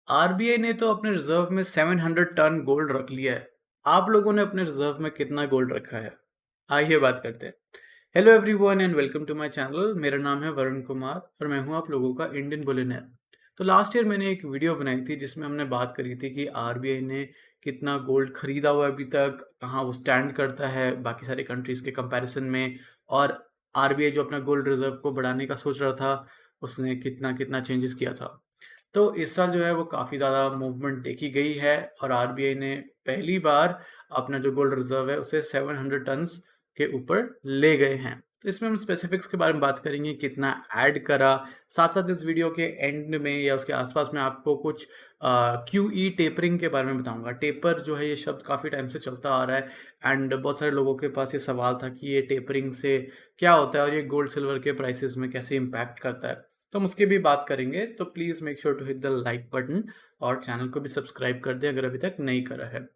RBI ने तो अपने रिजर्व में 700 टन गोल्ड रख लिया है। आप लोगों ने अपने रिजर्व में कितना गोल्ड रखा है? आइए बात करते हैं। Hello everyone and welcome to my channel. मेरा नाम है वरुण कुमार और मैं हूं आप लोगों का इंडियन बिलियनेयर। तो लास्ट ईयर मैंने एक वीडियो बनाई थी जिसमें हमने बात करी थी कि आरबीआई ने कितना गोल्ड खरीदा हुआ है अभी तक, कहाँ वो स्टैंड करता है बाकी सारे कंट्रीज के कंपैरिजन में, और आरबीआई जो अपना गोल्ड रिजर्व को बढ़ाने का सोच रहा था उसने कितना कितना चेंजेस किया था। तो इस साल जो है वो काफ़ी ज़्यादा मूवमेंट देखी गई है और आरबीआई ने पहली बार अपना जो गोल्ड रिजर्व है उसे 700 टन्स के ऊपर ले गए हैं। तो इसमें हम स्पेसिफिक्स के बारे में बात करेंगे, कितना ऐड करा। साथ साथ इस वीडियो के एंड में या उसके आसपास में आपको कुछ क्यूई टेपरिंग के बारे में बताऊंगा। टेपर जो है ये शब्द काफ़ी टाइम से चलता आ रहा है एंड बहुत सारे लोगों के पास ये सवाल था कि ये टेपरिंग से क्या होता है और ये गोल्ड सिल्वर के प्राइसेस में कैसे इम्पैक्ट करता है। तो हम उसकी भी बात करेंगे। तो please make sure to hit the like button और चैनल को भी सब्सक्राइब कर दें अगर अभी तक नहीं करा है।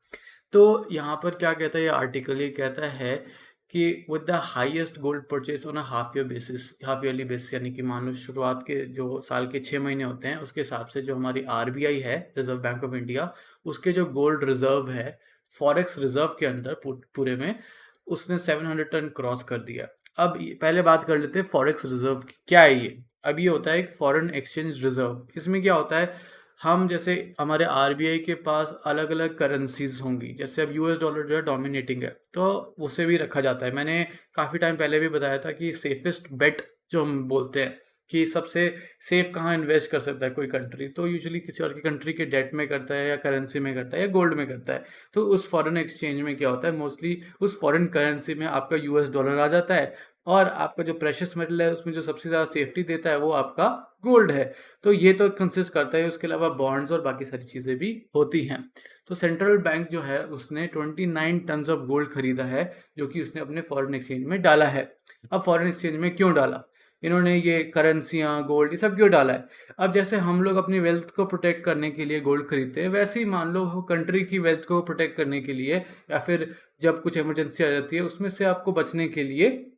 तो यहाँ पर क्या कहता है ये आर्टिकल, ये कहता है कि with the highest gold purchase on a half yearly basis, यानी कि मान लो शुरुआत के जो साल के 6 महीने होते हैं उसके हिसाब से जो हमारी आरबीआई है, रिजर्व बैंक ऑफ इंडिया, उसके जो गोल्ड रिजर्व है फॉरेक्स रिजर्व के अंदर पूरे में उसने 700 टन क्रॉस कर दिया। अब पहले बात कर लेते हैं फॉरेक्स रिजर्व की। क्या है ये? अब ये होता है एक फॉरेन एक्सचेंज रिजर्व। इसमें क्या होता है, हम जैसे हमारे आरबीआई के पास अलग अलग करेंसीज होंगी, जैसे अब यूएस डॉलर जो है डोमिनेटिंग है तो उसे भी रखा जाता है। मैंने काफ़ी टाइम पहले भी बताया था कि सेफेस्ट बेट जो हम बोलते हैं कि सबसे सेफ कहाँ इन्वेस्ट कर सकता है कोई कंट्री, तो यूजुअली किसी और की कंट्री के डेट में करता है या करेंसी में करता है या गोल्ड में करता है। तो उस फॉरेन एक्सचेंज में क्या होता है, मोस्टली उस फॉरेन करेंसी में आपका यूएस डॉलर आ जाता है और आपका जो प्रेशियस मेटल है उसमें जो सबसे ज़्यादा सेफ्टी देता है वो आपका गोल्ड है। तो ये तो कंसिस्ट करता है, उसके अलावा बॉन्ड्स और बाकी सारी चीज़ें भी होती हैं। तो सेंट्रल बैंक जो है उसने 29 टन्स ऑफ गोल्ड खरीदा है जो कि उसने अपने फॉरेन एक्सचेंज में डाला है। अब फॉरेन एक्सचेंज में क्यों डाला इन्होंने ये करेंसियाँ, गोल्ड, ये सब क्यों डाला है? अब जैसे हम लोग अपनी वेल्थ को प्रोटेक्ट करने के लिए गोल्ड खरीदते हैं, वैसे ही मान लो कंट्री की वेल्थ को प्रोटेक्ट करने के लिए या फिर जब कुछ इमरजेंसी आ जाती है उसमें से आपको बचने के लिए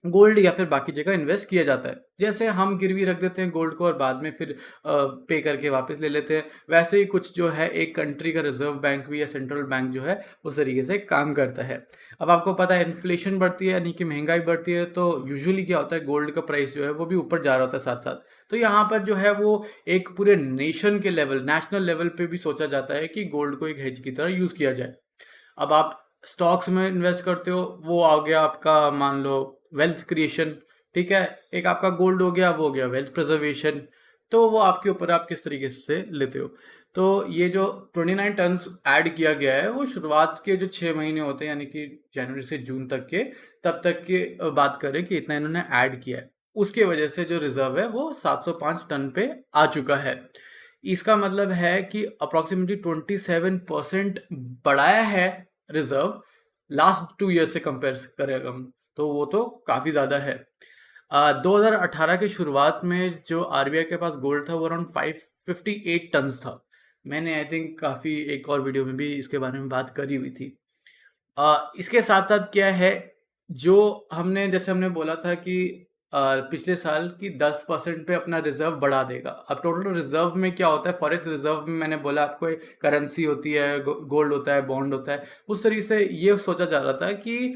गोल्ड या फिर बाकी जगह इन्वेस्ट किया जाता है। जैसे हम गिरवी रख देते हैं गोल्ड को और बाद में फिर पे करके वापस ले लेते हैं, वैसे ही कुछ जो है एक कंट्री का रिजर्व बैंक भी या सेंट्रल बैंक जो है उस तरीके से काम करता है। अब आपको पता है इन्फ्लेशन बढ़ती है यानी कि महंगाई बढ़ती है तो यूजुअली क्या होता है, गोल्ड का प्राइस जो है वो भी ऊपर जा रहा होता है साथ साथ। तो यहाँ पर जो है वो एक पूरे नेशन के लेवल, नेशनल लेवल पे भी सोचा जाता है कि गोल्ड को एक हेज की तरह यूज़ किया जाए। अब आप स्टॉक्स में इन्वेस्ट करते हो, वो आ गया आपका मान लो वेल्थ क्रिएशन, ठीक है। एक आपका गोल्ड हो गया, वो हो गया वेल्थ प्रिजर्वेशन। तो वो आपके ऊपर आप किस तरीके से लेते हो। तो ये जो 29 टन्स ऐड किया गया है वो शुरुआत के जो 6 महीने होते हैं यानी कि जनवरी से जून तक के, तब तक की बात करें कि इतना इन्होंने ऐड किया है, उसके वजह से जो रिजर्व है वो 705 टन पे आ चुका है। इसका मतलब है कि अप्रॉक्सीमेटली 27% बढ़ाया है रिजर्व लास्ट 2 ईयर से कंपेयर करें हम, तो वो तो काफ़ी ज़्यादा है। 2018 की शुरुआत में जो आरबीआई के पास गोल्ड था वो अराउंड 558 टन्स था। मैंने आई थिंक काफ़ी एक और वीडियो में भी इसके बारे में बात करी हुई थी। इसके साथ साथ क्या है, जो हमने जैसे हमने बोला था कि पिछले साल की 10% पे अपना रिजर्व बढ़ा देगा। अब टोटल रिजर्व में क्या होता है, फॉरेक्स रिजर्व में मैंने बोला आपको एक करेंसी होती है, गोल्ड होता है, बॉन्ड होता है। उस तरीके से ये सोचा जा रहा था कि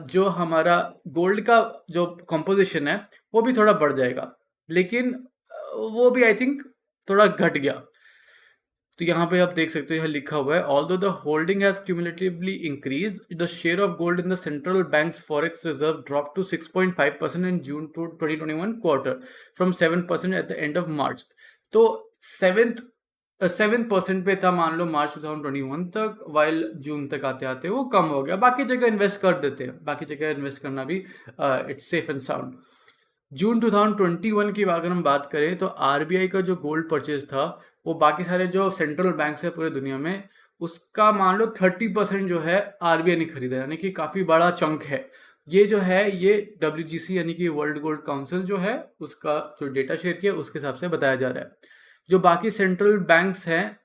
जो हमारा गोल्ड का जो कंपोजिशन है वो भी थोड़ा बढ़ जाएगा, लेकिन वो भी आई थिंक थोड़ा घट गया। तो यहाँ पे आप देख सकते हो, यहाँ लिखा हुआ है although the holding has cumulatively increase, the share of gold in the central banks forex reserve drop to 6.5% in June 2021 quarter from 7% at the end of March. तो 7% पे था मान लो मार्च 2021 तक, वाइल जून तक आते आते वो कम हो गया। बाकी जगह इन्वेस्ट कर देते हैं, बाकी जगह इन्वेस्ट करना भी इट्स सेफ एंड साउंड। जून 2021 की अगर हम बात करें तो आरबीआई का जो गोल्ड परचेज था वो बाकी सारे जो सेंट्रल बैंक्स है पूरे दुनिया में उसका मान लो 30% जो है आरबीआई ने खरीदा, यानी कि काफ़ी बड़ा चंक है। ये जो है ये डब्ल्यूजीसी यानी कि वर्ल्ड गोल्ड काउंसिल जो है उसका जो डेटा शेयर किया उसके हिसाब से बताया जा रहा है। जो बाकी सेंट्रल बैंक्स हैं,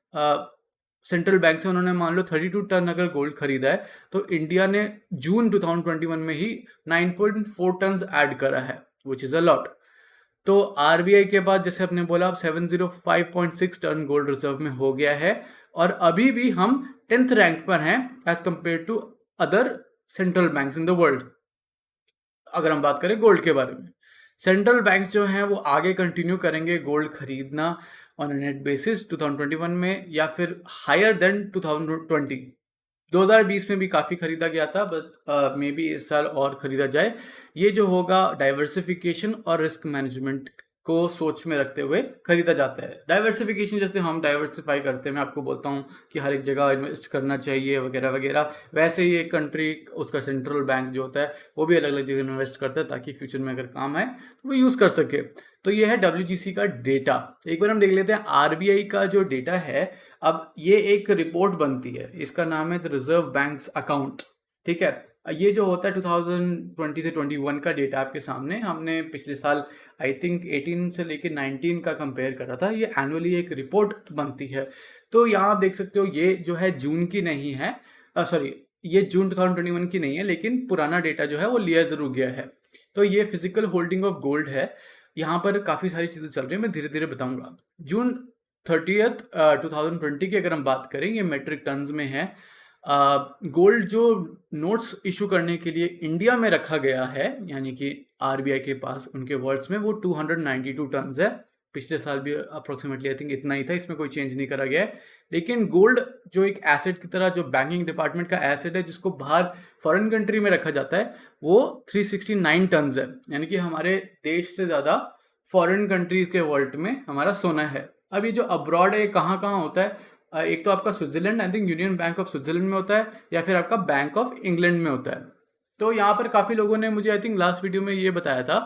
सेंट्रल बैंक से उन्होंने मान लो 32 टन अगर गोल्ड खरीदा है तो इंडिया ने जून 2021 में ही 9.4 टन ऐड करा है, विच इज़ अ लॉट। तो आरबीआई के पास जैसे आपने बोला अब 705.6 टन गोल्ड रिजर्व में हो गया है, और अभी भी हम 10th रैंक पर हैं as compare to other central banks in the world. अगर हम बात करें गोल्ड के बारे में, सेंट्रल बैंक्स जो हैं वो आगे कंटिन्यू करेंगे गोल्ड खरीदना ऑन नेट बेसिस 2021 में, या फिर हायर देन 2020। 2020 में भी काफ़ी खरीदा गया था, बट मे बी इस साल और खरीदा जाए। ये जो होगा डाइवर्सिफिकेशन और रिस्क मैनेजमेंट को सोच में रखते हुए खरीदा जाता है। डाइवर्सिफिकेशन जैसे हम डाइवर्सिफाई करते हैं, मैं आपको बोलता हूँ कि हर एक जगह इन्वेस्ट करना चाहिए वगैरह वगैरह, वैसे ही एक कंट्री उसका सेंट्रल बैंक जो होता है वो भी अलग अलग जगह इन्वेस्ट करता है ताकि फ्यूचर में अगर काम आए तो वो यूज़ कर सके। तो ये है WGC का डेटा। एक बार हम देख लेते हैं आरबीआई का जो डेटा है। अब ये एक रिपोर्ट बनती है, इसका नाम है द रिजर्व बैंक्स अकाउंट, ठीक है। ये जो होता है 2020 से 21 का डेटा आपके सामने, हमने पिछले साल आई थिंक 18 से लेके 19 का कंपेयर करा था। ये एनुअली एक रिपोर्ट बनती है। तो यहाँ आप देख सकते हो ये जो है जून की नहीं है, सॉरी ये जून 2021 की नहीं है, लेकिन पुराना डेटा जो है वो लिया जरूर गया है। तो ये फिजिकल होल्डिंग ऑफ गोल्ड है। यहाँ पर काफ़ी सारी चीज़ें चल रही है, मैं धीरे धीरे बताऊंगा। जून 30 2020 की अगर हम बात करें, ये मेट्रिक टन्स में है। गोल्ड जो नोट्स इशू करने के लिए इंडिया में रखा गया है, यानी कि आरबीआई के पास उनके वर्ड्स में, वो 292 टन्स है। पिछले साल भी अप्रोक्सीमेटली आई थिंक इतना ही था, इसमें कोई चेंज नहीं करा गया है। लेकिन गोल्ड जो एक एसेट की तरह, जो बैंकिंग डिपार्टमेंट का एसेट है जिसको बाहर फॉरेन कंट्री में रखा जाता है, वो 369 टन्स है। यानी कि हमारे देश से ज़्यादा फॉरेन कंट्रीज के वर्ल्ड में हमारा सोना है। अब ये जो अब्रॉड है कहाँ कहाँ होता है, एक तो आपका Switzerland, I think union bank of Switzerland में होता है, या फिर आपका बैंक ऑफ इंग्लैंड में होता है। तो यहाँ पर काफ़ी लोगों ने मुझे आई थिंक लास्ट वीडियो में ये बताया था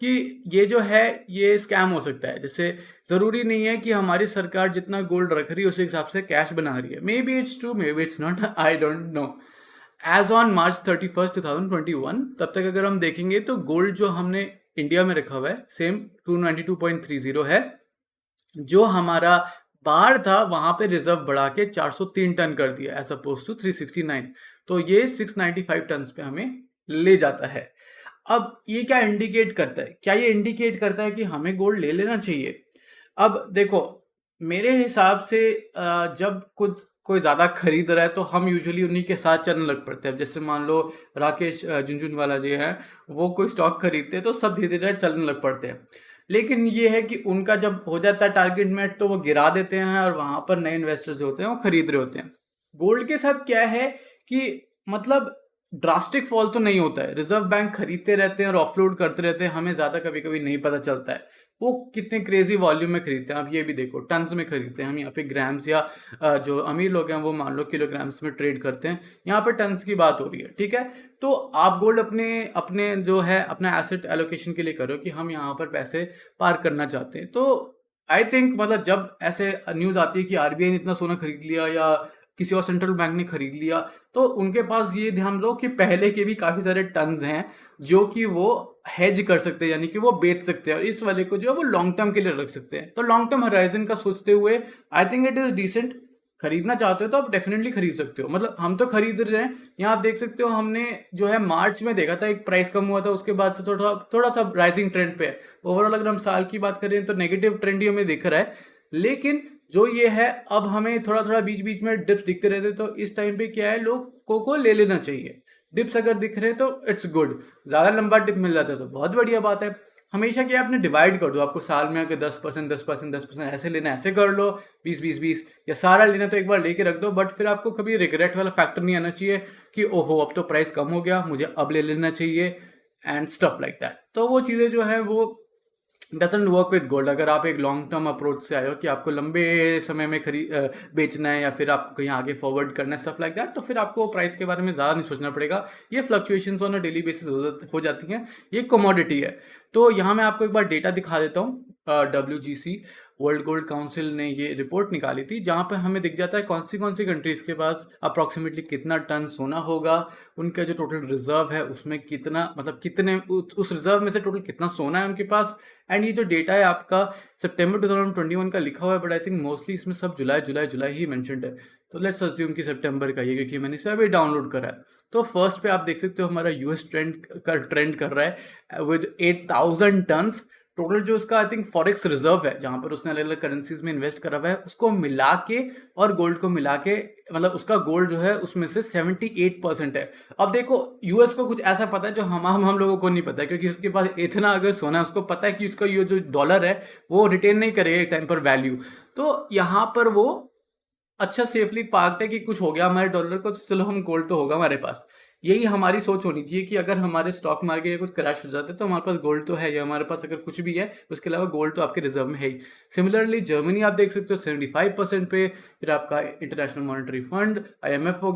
कि ये जो है ये स्कैम हो सकता है। जैसे ज़रूरी नहीं है कि हमारी सरकार जितना गोल्ड रख रही है उस हिसाब से कैश बना रही है। Maybe it's true, maybe it's not, I don't know. As on March 31, 2021 तब तक अगर हम देखेंगे तो गोल्ड जो हमने इंडिया में रखा हुआ है सेम 292.30 है। जो हमारा बाहर था वहां पे रिजर्व बढ़ा के 403 टन कर दिया एज अपोज टू 369। तो ये 695 टन पे हमें ले जाता है। अब ये क्या इंडिकेट करता है? क्या ये इंडिकेट करता है कि हमें गोल्ड ले लेना चाहिए? अब देखो, मेरे हिसाब से जब कुछ कोई ज़्यादा खरीद रहा है तो हम यूजुअली उन्हीं के साथ चलने लग पड़ते हैं। जैसे मान लो राकेश झुनझुनवाला जी हैं, वो कोई स्टॉक खरीदते हैं तो सब धीरे धीरे चलने लग पड़ते हैं। लेकिन ये है कि उनका जब हो जाता है टारगेट मेट तो वो गिरा देते हैं, और वहाँ पर नए इन्वेस्टर्स जो होते हैं वो खरीद रहे होते हैं। गोल्ड के साथ क्या है कि मतलब ड्रास्टिक फॉल तो नहीं होता है। रिजर्व बैंक खरीदते रहते हैं और ऑफलोड करते रहते हैं, हमें ज़्यादा कभी कभी नहीं पता चलता है वो कितने क्रेजी वॉल्यूम में खरीदते हैं। आप ये भी देखो, टन्स में खरीदते हैं हम, यहाँ पे ग्राम्स या जो अमीर लोग हैं वो मान लो किलोग्राम्स में ट्रेड करते हैं, यहाँ पे टन्स की बात हो रही है, ठीक है। तो आप गोल्ड अपने अपने जो है अपना एसेट एलोकेशन के लिए करो कि हम यहाँ पर पैसे पार करना चाहते हैं। तो आई थिंक मतलब जब ऐसे न्यूज़ आती है कि आरबीआई ने इतना सोना खरीद लिया या किसी और सेंट्रल बैंक ने खरीद लिया, तो उनके पास ये ध्यान रखो कि पहले के भी काफ़ी सारे टन्स हैं जो कि वो हेज कर सकते हैं, यानी कि वो बेच सकते हैं, और इस वाले को जो है वो लॉन्ग टर्म के लिए रख सकते हैं। तो लॉन्ग टर्म हराइजन का सोचते हुए I think it is decent. खरीदना चाहते हो तो आप डेफिनेटली खरीद सकते हो, मतलब हम तो खरीद रहे हैं। यहाँ आप देख सकते हो, हमने जो है मार्च में देखा था एक प्राइस कम हुआ था, उसके बाद से थोड़ा थोड़ा सा राइजिंग ट्रेंड पे है। ओवरऑल अगर हम साल की बात करें तो नेगेटिव ट्रेंड ही हमें दिख रहा है। लेकिन जो ये है, अब हमें थोड़ा थोड़ा बीच बीच में डिप्स दिखते रहते, तो इस टाइम पे क्या है, लोगों को ले लेना चाहिए। डिप्स अगर दिख रहे हैं तो इट्स गुड, ज़्यादा लंबा डिप मिल जाता है तो बहुत बढ़िया बात है। हमेशा क्या आपने डिवाइड कर दो, आपको साल में अगर 10% 10% 10% ऐसे लेना ऐसे कर लो, 20-20-20, या सारा लेना तो एक बार लेके रख दो। बट फिर आपको कभी रिग्रेट वाला फैक्टर नहीं आना चाहिए कि ओहो अब तो प्राइस कम हो गया, मुझे अब ले लेना चाहिए एंड स्टफ लाइक दैट। तो वो चीज़ें जो है वो डजंट वर्क विद गोल्ड। अगर आप एक लॉन्ग टर्म अप्रोच से आए हो कि आपको लंबे समय में बेचना है या फिर आपको कहीं आगे फॉरवर्ड करना है स्टफ लाइक दैट, तो फिर आपको प्राइस के बारे में ज़्यादा नहीं सोचना पड़ेगा। ये fluctuations on a daily basis हो जाती हैं, ये कमोडिटी है। तो यहाँ मैं आपको एक बार डेटा दिखा देता हूँ। WGC वर्ल्ड गोल्ड काउंसिल ने ये रिपोर्ट निकाली थी, जहाँ पर हमें दिख जाता है कौन सी कंट्रीज़ के पास अप्रॉक्सीमेटली कितना टन सोना होगा, उनका जो टोटल रिजर्व है उसमें कितना, मतलब कितने उस रिजर्व में से टोटल कितना सोना है उनके पास। एंड ये जो डेटा है आपका सितंबर 2021 का लिखा हुआ है, बट आई थिंक मोस्टली इसमें सब जुलाई ही मेंशन्ड है। तो लेट्स अज्यूम कि सितंबर का ये, क्योंकि मैंने इसे अभी डाउनलोड करा है। तो फर्स्ट पे आप देख सकते हो हमारा यूएस ट्रेंड कर रहा है विद 8000 टन्स टोटल जो उसका आई थिंक फॉरेक्स रिजर्व है, जहां पर उसने अलग अलग करेंसीज में इन्वेस्ट करा हुआ है, उसको मिला के और गोल्ड को मिला के, मतलब उसका गोल्ड जो है उसमें से 78% है। अब देखो यूएस को कुछ ऐसा पता है जो हम लोगों को नहीं पता है, क्योंकि उसके पास इतना अगर सोना है, उसको पता है कि उसका ये जो डॉलर है वो रिटेन नहीं करेगा एक टाइम पर वैल्यू। तो यहाँ पर वो अच्छा सेफली पार्क्ड है कि कुछ हो गया हमारे डॉलर को तो चलो हम गोल्ड तो होगा हमारे पास। यही हमारी सोच होनी चाहिए कि अगर हमारे स्टॉक मार्केट या कुछ क्रैश हो जाता है तो हमारे पास गोल्ड तो है, या हमारे पास अगर कुछ भी है उसके अलावा गोल्ड तो आपके रिजर्व में है ही। सिमिलरली जर्मनी आप देख सकते हो 75% पे, फिर आपका इंटरनेशनल मॉनेटरी फंड IMF हो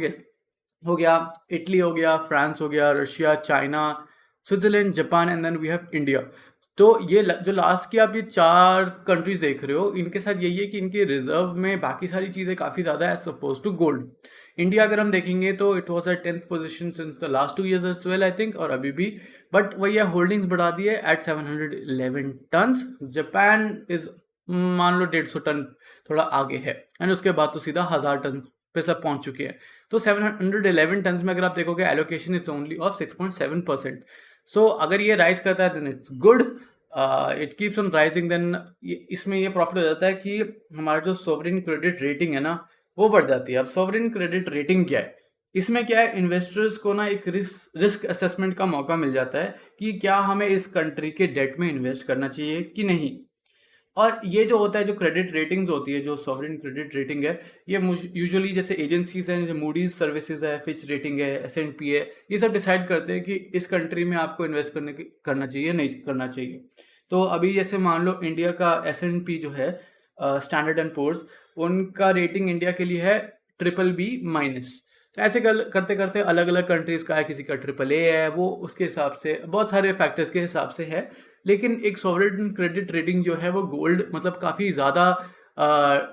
गया, इटली हो गया, फ्रांस हो गया, Russia, China, Switzerland, Japan and then we have India. तो ये जो लास्ट की आप ये 4 कंट्रीज देख रहे हो, इनके साथ यही है कि इनके रिजर्व में बाकी सारी चीज़ें काफ़ी ज़्यादा है as suppose to gold. India अगर हम देखेंगे तो it was at 10th position since the last 2 years as well I think, और अभी भी, बट वही है होल्डिंग्स बढ़ा दी है एट 711 टन्स। जापान इज मान लो 150 टन थोड़ा आगे है, एंड उसके बाद तो सीधा 1000 टन पे सब पहुंच चुके हैं। तो 711 टन में अगर आप देखोगे allocation is only of 6.7%। So अगर ये राइज करता है then it's good, it keeps on rising, then इसमें ये प्रॉफिट हो जाता है कि हमारा जो सोवरेन क्रेडिट रेटिंग है ना वो बढ़ जाती है। अब सोवरेन क्रेडिट रेटिंग क्या है, इसमें क्या है, इन्वेस्टर्स को ना एक रिस्क असेसमेंट का मौका मिल जाता है कि क्या हमें इस कंट्री के डेट में इन्वेस्ट करना चाहिए कि नहीं। और ये जो होता है, जो क्रेडिट रेटिंग्स होती है, जो सॉवरेन क्रेडिट रेटिंग है, ये यूजुअली जैसे एजेंसीज हैं, जो मूडीज सर्विसेज है, फिच रेटिंग है, S&P है, ये सब डिसाइड करते हैं कि इस कंट्री में आपको इन्वेस्ट करना चाहिए नहीं करना चाहिए। तो अभी जैसे मान लो इंडिया का S&P जो है, स्टैंडर्ड एंड पोर्स, उनका रेटिंग इंडिया के लिए है BBB-। तो ऐसे करते करते अलग अलग कंट्रीज का है, किसी का AAA है, वो उसके हिसाब से बहुत सारे फैक्टर्स के हिसाब से है। लेकिन एक सॉवरेन क्रेडिट रेटिंग जो है वो गोल्ड मतलब काफ़ी ज़्यादा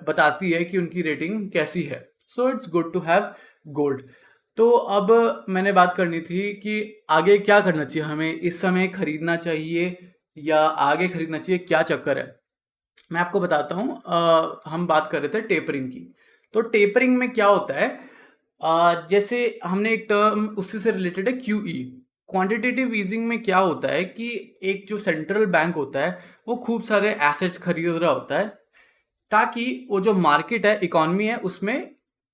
बताती है कि उनकी रेटिंग कैसी है। So it's good to have gold. तो अब मैंने बात करनी थी कि आगे क्या करना चाहिए, हमें इस समय खरीदना चाहिए या आगे खरीदना चाहिए, क्या चक्कर है। मैं आपको बताता हूँ। हम बात कर रहे थे टेपरिंग की। तो टेपरिंग में क्या होता है, जैसे हमने एक टर्म उससे से रिलेटेड है QE। क्वांटिटेटिव ईजिंग में क्या होता है कि एक जो सेंट्रल बैंक होता है वो खूब सारे एसेट्स खरीद रहा होता है ताकि वो जो मार्केट है, इकोनॉमी है, उसमें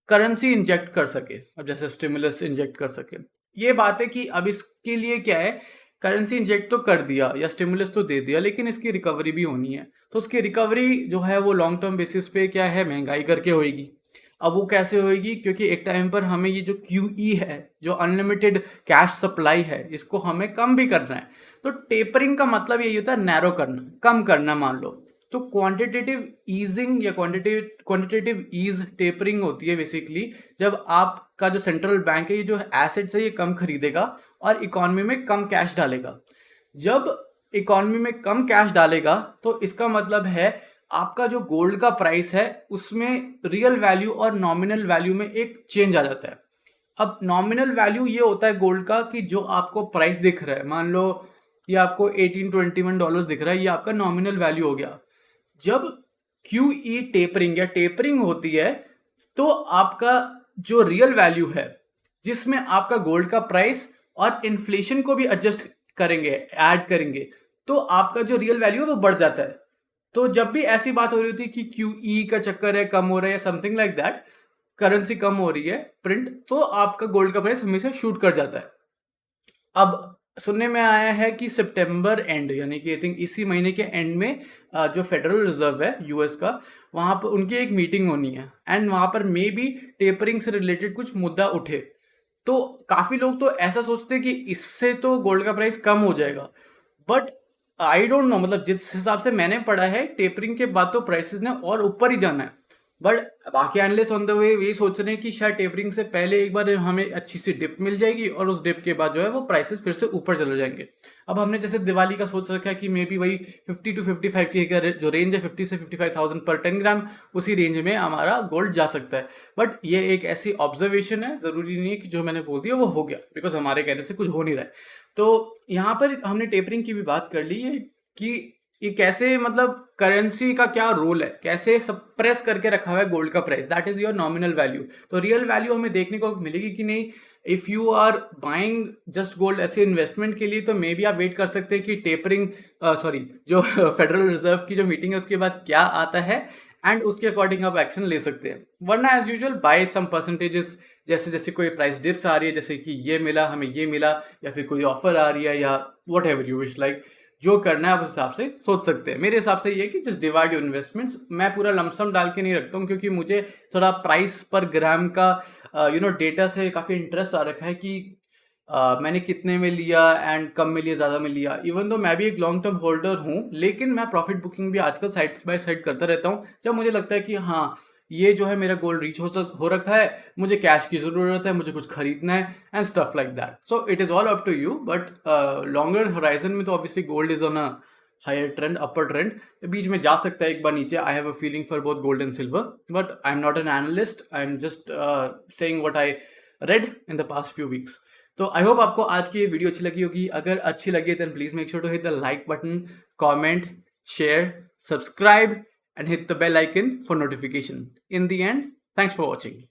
करेंसी इंजेक्ट कर सके। अब जैसे स्टिमुलस इंजेक्ट कर सके, ये बात है कि अब इसके लिए क्या है, करेंसी इंजेक्ट तो कर दिया या स्टिमुलस तो दे दिया, लेकिन इसकी रिकवरी भी होनी है। तो उसकी रिकवरी जो है वो लॉन्ग टर्म बेसिस पे क्या है, महंगाई करके होएगी। अब वो कैसे होएगी, क्योंकि एक टाइम पर हमें ये जो QE है, जो अनलिमिटेड कैश सप्लाई है, इसको हमें कम भी करना है। तो टेपरिंग का मतलब यही होता है नैरो करना, कम करना मान लो। तो क्वांटिटेटिव ईजिंग या क्वांटिटेटिव ईज टेपरिंग होती है बेसिकली जब आपका जो सेंट्रल बैंक है, ये जो एसेट्स है ये कम खरीदेगा और इकोनॉमी में कम कैश डालेगा। जब इकोनॉमी में कम कैश डालेगा तो इसका मतलब है आपका जो गोल्ड का प्राइस है उसमें रियल वैल्यू और नॉमिनल वैल्यू में एक चेंज आ जाता है। अब नॉमिनल वैल्यू ये होता है गोल्ड का कि जो आपको प्राइस दिख रहा है, मान लो ये आपको $1821 दिख रहा है, ये आपका नॉमिनल वैल्यू हो गया। जब QE टेपरिंग या टेपरिंग होती है तो आपका जो रियल वैल्यू है, जिसमें आपका गोल्ड का प्राइस और इन्फ्लेशन को भी एडजस्ट करेंगे, ऐड करेंगे, तो आपका जो रियल वैल्यू है वो बढ़ जाता है। तो जब भी ऐसी बात हो रही होती है कि QE का चक्कर है, कम हो रहा है या समथिंग लाइक दैट, करेंसी कम हो रही है प्रिंट, तो आपका गोल्ड का प्राइस हमेशा शूट कर जाता है। अब सुनने में आया है कि सितंबर एंड यानी कि आई थिंक इसी महीने के एंड में जो फेडरल रिजर्व है यूएस का, वहां पर उनकी एक मीटिंग होनी है एंड वहां पर मे बी टेपरिंग से रिलेटेड कुछ मुद्दा उठे। तो काफी लोग तो ऐसा सोचते हैं कि इससे तो गोल्ड का प्राइस कम हो जाएगा, बट आई डोंट नो, मतलब जिस हिसाब से मैंने पढ़ा है टेपरिंग के बाद तो प्राइसेस ने और ऊपर ही जाना है। बट बाकी एनालिस्ट ऑन द वे यही सोच रहे हैं कि शायद टेपरिंग से पहले एक बार हमें अच्छी सी डिप मिल जाएगी और उस डिप के बाद जो है वो प्राइसेस फिर से ऊपर चले जाएंगे। अब हमने जैसे दिवाली का सोच रखा है कि मे बी वही 50 to 55 की जो रेंज है, 50 से 55,000 पर 10 ग्राम, उसी रेंज में हमारा गोल्ड जा सकता है। बट ये एक ऐसी ऑब्जर्वेशन है, जरूरी नहीं है कि जो मैंने बोल दिया वो हो गया, बिकॉज हमारे कहने से कुछ हो नहीं रहा है। तो यहाँ पर हमने टेपरिंग की भी बात कर ली है कि ये कैसे, मतलब करेंसी का क्या रोल है, कैसे सब प्रेस करके रखा हुआ है गोल्ड का price, that is your nominal value. तो रियल वैल्यू हमें देखने को मिलेगी कि नहीं। If you are buying just gold ऐसे इन्वेस्टमेंट के लिए, तो मे बी आप वेट कर सकते हैं कि टेपरिंग, सॉरी, जो फेडरल रिजर्व की जो मीटिंग है उसके बाद क्या आता है, एंड उसके अकॉर्डिंग आप एक्शन ले सकते हैं। वरना एज यूजुअल बाय सम परसेंटेजेस, जैसे जैसे कोई प्राइस डिप्स आ रही है, जैसे कि ये मिला हमें, ये मिला, या फिर कोई ऑफर आ रही है, या what ever you wish, like जो करना है आप उस हिसाब से सोच सकते हैं। मेरे हिसाब से ये कि जस्ट डिवाइड योर इन्वेस्टमेंट्स। मैं पूरा लमसम डाल के नहीं रखता हूँ, क्योंकि मुझे थोड़ा प्राइस पर ग्राम का डेटा से काफ़ी इंटरेस्ट आ रखा है कि मैंने कितने में लिया एंड कम में लिया, ज़्यादा में लिया। इवन दो मैं भी एक लॉन्ग टर्म होल्डर हूँ, लेकिन मैं प्रॉफिट बुकिंग भी आजकल साइड बाय साइड करता रहता हूँ, जब मुझे लगता है कि हाँ, ये जो है मेरा गोल रीच हो रखा है, मुझे कैश की ज़रूरत है, मुझे कुछ खरीदना है and stuff like that. So it is all up to you, but longer horizon में तो obviously gold is on a higher trend, upper trend. बीच में जा सकता है एक बार नीचे। I have a feeling for both gold and silver, but I am not an analyst, I am just saying what I read in the past few weeks. तो I hope आपको आज की ये वीडियो अच्छी लगी होगी। अगर अच्छी लगी then please make sure to hit the like button, comment, share, subscribe and hit the bell icon for notification. In the end, thanks for watching.